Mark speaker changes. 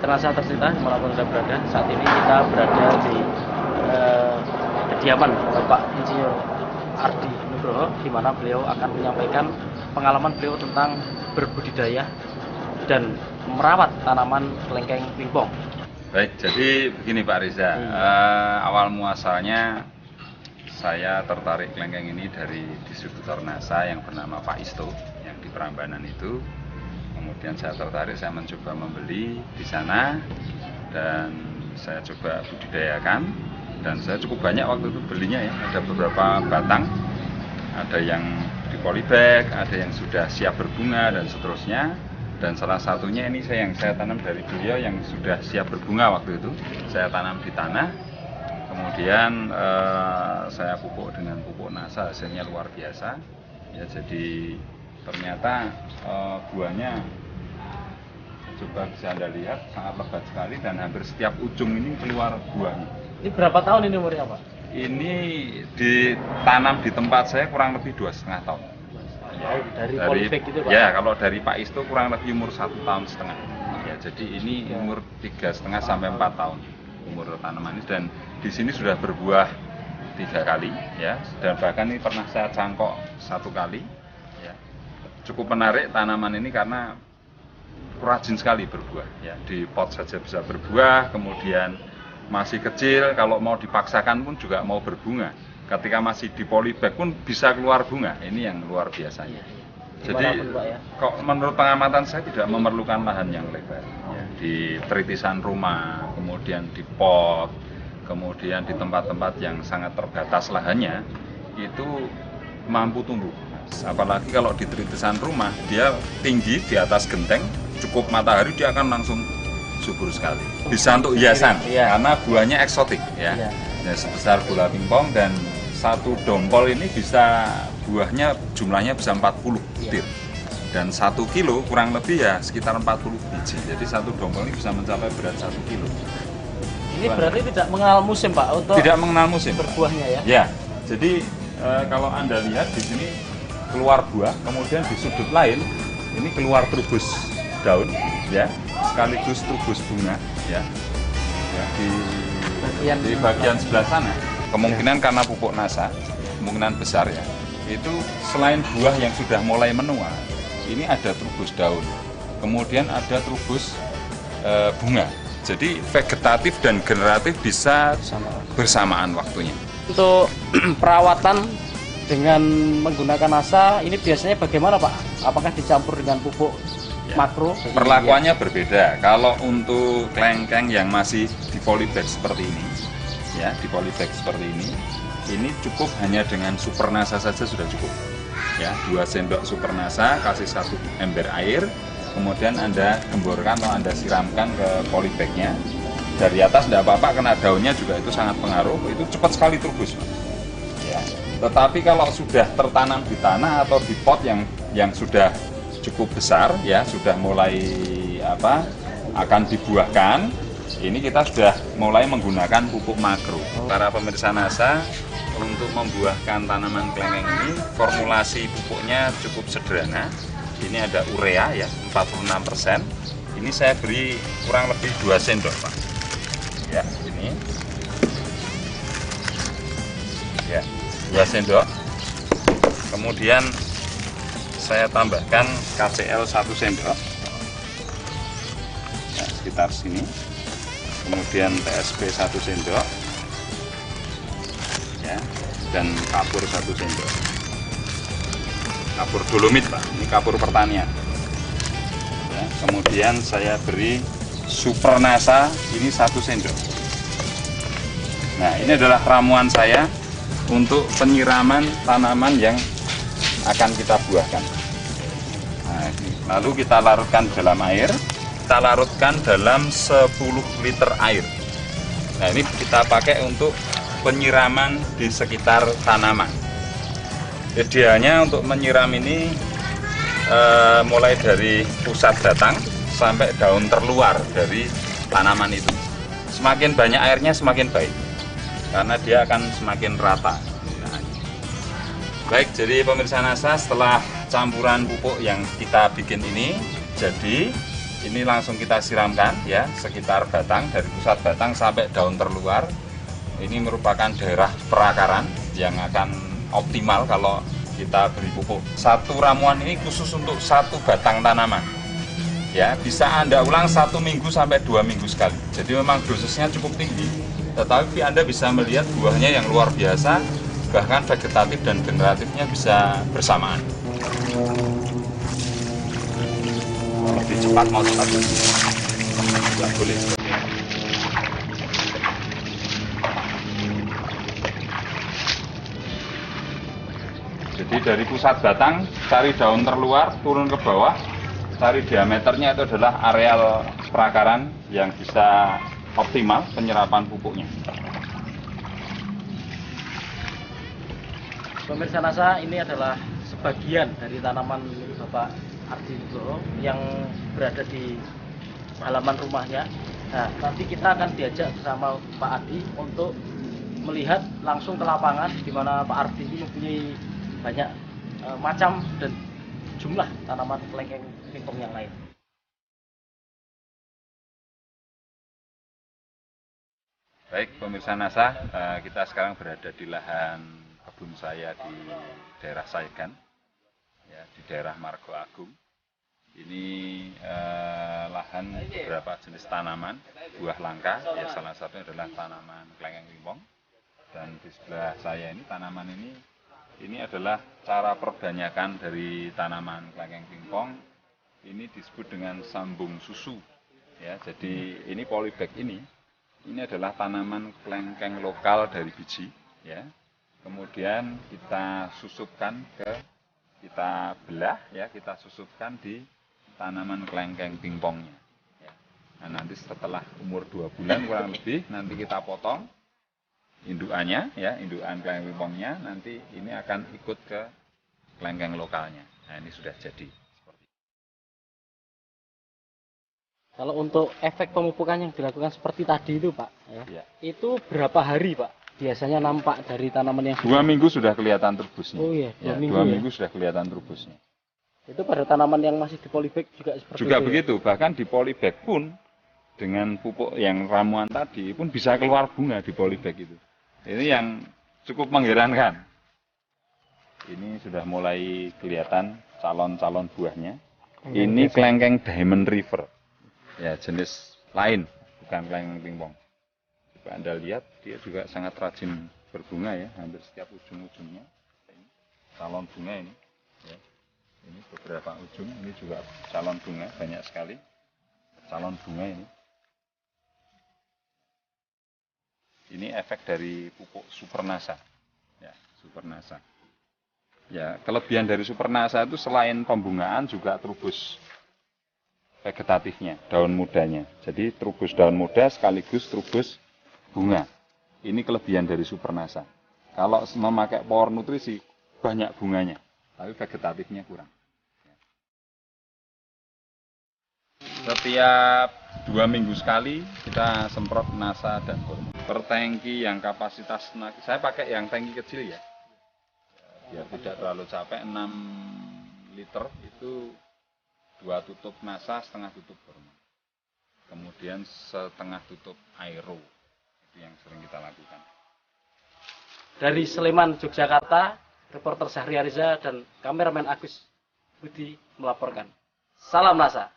Speaker 1: Terasa tercinta dimanapun Anda berada. Saat ini kita berada di kediaman Bapak Insinyur Ardi Nugroho, di mana beliau akan menyampaikan pengalaman beliau tentang berbudidaya dan merawat tanaman kelengkeng pingpong.
Speaker 2: Baik, jadi begini Pak Riza, awal muasalnya saya tertarik kelengkeng ini dari distributor NASA yang bernama Pak Isto yang di Prambanan itu. Kemudian saya tertarik, saya mencoba membeli di sana dan saya coba budidayakan, dan saya cukup banyak waktu itu belinya ya. Ada beberapa batang, ada yang di polybag, ada yang sudah siap berbunga dan seterusnya. Dan salah satunya ini yang saya tanam dari beliau yang sudah siap berbunga waktu itu. Saya tanam di tanah, kemudian saya pupuk dengan pupuk NASA, hasilnya luar biasa. Ya, jadi ternyata buahnya, coba bisa Anda lihat, sangat lebat sekali dan hampir setiap ujung ini keluar buahnya.
Speaker 1: Ini berapa tahun ini umurnya Pak?
Speaker 2: Ini ditanam di tempat saya kurang lebih 2,5 tahun.
Speaker 1: Dari polybag itu Pak?
Speaker 2: Ya, kalau dari Pak Isto kurang lebih umur 1,5 tahun. Ya, jadi ini umur 3,5 sampai 4 tahun umur tanaman ini, dan di sini sudah berbuah 3 kali ya, dan bahkan ini pernah saya cangkok 1 kali. Ya. Cukup menarik tanaman ini karena rajin sekali berbuah ya, di pot saja bisa berbuah, kemudian masih kecil kalau mau dipaksakan pun juga mau berbunga. Ketika masih di polybag pun bisa keluar bunga. Ini yang luar biasanya. Jadi kok menurut pengamatan saya tidak memerlukan lahan yang lebar ya. Di tritisan rumah, kemudian di pot, kemudian di tempat-tempat yang sangat terbatas lahannya, itu mampu tumbuh. Apalagi kalau di tritisan rumah, dia tinggi di atas genteng, cukup matahari dia akan langsung subur sekali. Bisa untuk hiasan karena buahnya eksotik ya. Ya, sebesar bola pingpong, dan satu dompol ini bisa buahnya jumlahnya bisa 40 butir. Dan 1 kilo kurang lebih ya sekitar 40 biji. Jadi satu dompol ini bisa mencapai berat 1 kilo.
Speaker 1: Ini berarti tidak mengenal musim Pak untuk
Speaker 2: tidak mengenal musim
Speaker 1: berbuahnya ya?
Speaker 2: Ya. Jadi kalau Anda lihat di sini keluar buah, kemudian di sudut lain ini keluar trubus daun ya, sekaligus trubus bunga ya. Ya, di bagian sebelah sana. Kemungkinan karena pupuk NASA, kemungkinan besar ya, itu selain buah yang sudah mulai menua, ini ada trubus daun, kemudian ada trubus bunga. Jadi vegetatif dan generatif bisa bersamaan waktunya.
Speaker 1: Untuk perawatan dengan menggunakan NASA, ini biasanya bagaimana Pak? Apakah dicampur dengan pupuk makro?
Speaker 2: Perlakuannya berbeda. Kalau untuk kelengkeng yang masih di polybag seperti ini, ya, di polybag seperti ini cukup hanya dengan super NASA saja sudah cukup. Ya, 2 sendok super NASA, kasih 1 ember air, kemudian Anda gemburkan atau Anda siramkan ke polybagnya. Dari atas tidak apa-apa, kena daunnya juga itu sangat pengaruh, itu cepat sekali trubus. Ya. Tetapi kalau sudah tertanam di tanah atau di pot yang sudah cukup besar ya, sudah mulai akan dibuahkan, ini kita sudah mulai menggunakan pupuk makro. Para pemirsa NASA, untuk membuahkan tanaman kelengkeng ini formulasi pupuknya cukup sederhana. Ini ada urea ya, 46%. Ini saya beri kurang lebih 2 sendok Pak. Ya, ini ya, 2 sendok. Kemudian saya tambahkan KCl 1 sendok ya, sekitar sini. Kemudian TSP 1 sendok ya, dan kapur 1 sendok. Kapur dolomit Pak, ini kapur pertanian ya. Kemudian saya beri super NASA ini 1 sendok. Nah, ini adalah ramuan saya untuk penyiraman tanaman yang akan kita buahkan. Nah, lalu kita larutkan dalam air. Kita larutkan dalam 10 liter air. Nah, ini kita pakai untuk penyiraman di sekitar tanaman. Idealnya untuk menyiram ini mulai dari pusat batang sampai daun terluar dari tanaman itu. Semakin banyak airnya semakin baik, karena dia akan semakin rata. Nah, baik, jadi pemirsa NASA, setelah campuran pupuk yang kita bikin ini jadi, ini langsung kita siramkan ya, sekitar batang, dari pusat batang sampai daun terluar. Ini merupakan daerah perakaran yang akan optimal kalau kita beri pupuk. Satu ramuan ini khusus untuk satu batang tanaman. Ya, bisa Anda ulang 1 minggu sampai 2 minggu sekali. Jadi memang dosisnya cukup tinggi, tetapi Anda bisa melihat buahnya yang luar biasa, bahkan vegetatif dan generatifnya bisa bersamaan. Lebih cepat mau cepat, tidak boleh seperti ini. Jadi dari pusat batang, cari daun terluar, turun ke bawah, cari diameternya, itu adalah areal perakaran yang bisa optimal penyerapan pupuknya.
Speaker 1: Pemirsa NASA, ini adalah sebagian dari tanaman Bapak Ardi Nugroho yang berada di halaman rumahnya. Nah, nanti kita akan diajak bersama Pak Ardi untuk melihat langsung ke lapangan di mana Pak Ardi ini mempunyai banyak macam dan jumlah tanaman kelengkeng pingpong yang lain.
Speaker 2: Baik pemirsa NASA, kita sekarang berada di lahan kebun saya di daerah Sayegan, ya, di daerah Margo Agung. Ini lahan beberapa jenis tanaman, buah langka, ya salah satunya adalah tanaman kelengkeng pingpong. Dan di sebelah saya ini tanaman ini adalah cara perbanyakan dari tanaman kelengkeng pingpong. Ini disebut dengan sambung susu. Ya, jadi ini polybag ini adalah tanaman kelengkeng lokal dari biji. Ya. Kemudian kita susupkan kita belah, ya, kita susupkan di tanaman kelengkeng pingpongnya. Ya. Nah, nanti setelah umur 2 bulan kurang lebih, nanti kita potong indukannya, ya, indukan kelengkeng pingpongnya, nanti ini akan ikut ke kelengkeng lokalnya. Nah, ini sudah jadi.
Speaker 1: Kalau untuk efek pemupukan yang dilakukan seperti tadi itu Pak,
Speaker 2: Ya.
Speaker 1: itu berapa hari Pak biasanya nampak dari tanaman yang
Speaker 2: 2 minggu sudah kelihatan turbusnya.
Speaker 1: Oh iya, 2 minggu,
Speaker 2: 2 minggu sudah kelihatan turbusnya.
Speaker 1: Itu pada tanaman yang masih di polybag juga seperti
Speaker 2: Juga
Speaker 1: itu.
Speaker 2: begitu, bahkan di polybag pun dengan pupuk yang ramuan tadi pun bisa keluar bunga di polybag itu. Ini yang cukup mengherankan. Ini sudah mulai kelihatan calon-calon buahnya. Ini kelengkeng Diamond River. Ya, jenis lain, bukan kelengkeng pingpong. Coba Anda lihat, dia juga sangat rajin berbunga ya, hampir setiap ujung-ujungnya. Ini calon bunga ini. Ya. Ini beberapa ujung, ini juga calon bunga, banyak sekali calon bunga ini. Ini efek dari pupuk Supernasa. Ya, Supernasa. Ya, kelebihan dari Supernasa itu selain pembungaan juga trubus vegetatifnya, daun mudanya. Jadi trubus daun muda sekaligus trubus bunga. Ini kelebihan dari Supernasa. Kalau memakai power nutrisi banyak bunganya, tapi vegetatifnya kurang. Setiap 2 minggu sekali kita semprot Nasa dan hormon. Per tangki yang kapasitas, saya pakai yang tangki kecil ya, biar tidak terlalu capek. 6 liter itu 2 tutup Nasa, setengah tutup hormon. Kemudian setengah tutup aero. Itu yang sering kita lakukan.
Speaker 1: Dari Sleman, Yogyakarta, reporter Syahriariza dan kameramen Agus Budi melaporkan. Salam NASA.